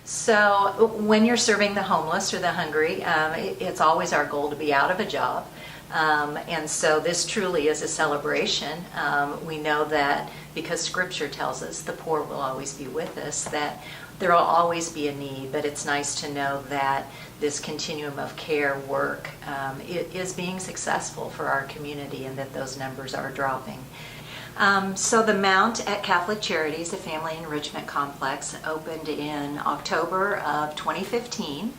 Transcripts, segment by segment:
So when you're serving the homeless or the hungry, it's always our goal to be out of a job. And so this truly is a celebration. We know that because Scripture tells us the poor will always be with us, that there will always be a need, but it's nice to know that this continuum of care work is being successful for our community and that those numbers are dropping. So the Mount at Catholic Charities, a family enrichment complex, opened in October of 2015.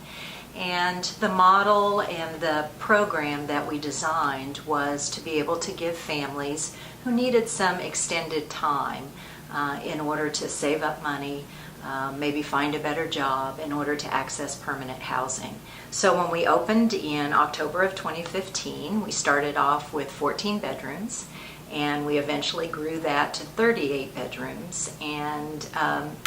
And the model and the program that we designed was to be able to give families who needed some extended time in order to save up money, maybe find a better job in order to access permanent housing. So when we opened in October of 2015, we started off with 14 bedrooms. And we eventually grew that to 38 bedrooms. And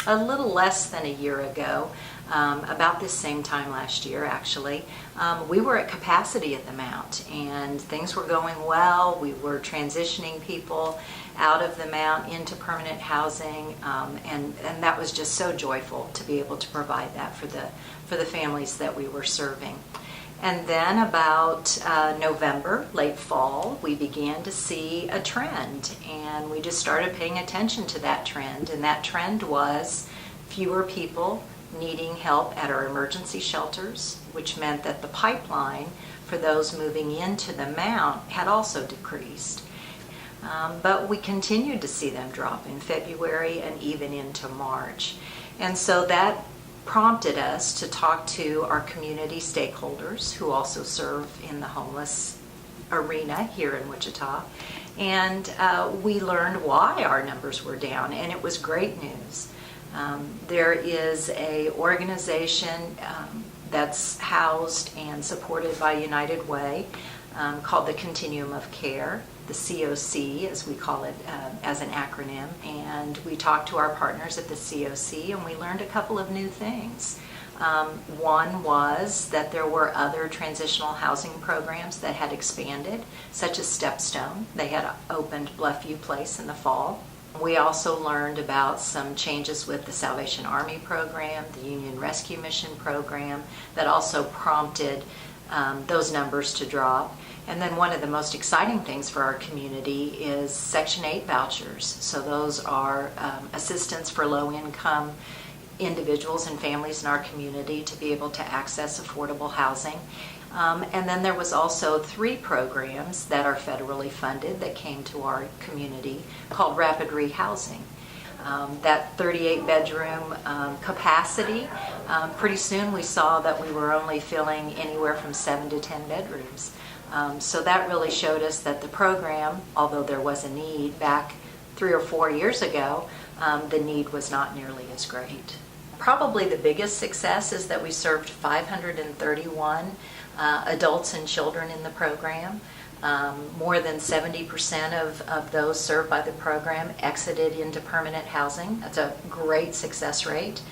a little less than a year ago, about this same time last year actually, we were at capacity at the Mount and things were going well. We were transitioning people out of the Mount into permanent housing, and that was just so joyful to be able to provide that for the families that we were serving. And then about November, late fall, we began to see a trend, and we just started paying attention to that trend. And that trend was fewer people needing help at our emergency shelters, which meant that the pipeline for those moving into the Mount had also decreased. But we continued to see them drop in February and even into March. And so that prompted us to talk to our community stakeholders who also serve in the homeless arena here in Wichita, and we learned why our numbers were down, and it was great news. There is a organization that's housed and supported by United Way called the Continuum of Care, the COC as we call it as an acronym, and we talked to our partners at the COC and we learned a couple of new things. One was that there were other transitional housing programs that had expanded, such as Stepstone. They had opened Bluffview Place in the fall. We also learned about some changes with the Salvation Army program, the Union Rescue Mission program, that also prompted those numbers to drop. And then one of the most exciting things for our community is Section 8 vouchers. So those are assistance for low-income individuals and families in our community to be able to access affordable housing. And then there was also 3 programs that are federally funded that came to our community called Rapid Rehousing. That 38-bedroom capacity, pretty soon we saw that we were only filling anywhere from 7 to 10 bedrooms. So that really showed us that the program, although there was a need back 3 or 4 years ago, the need was not nearly as great. Probably the biggest success is that we served 531 adults and children in the program. More than 70% of those served by the program exited into permanent housing. That's a great success rate.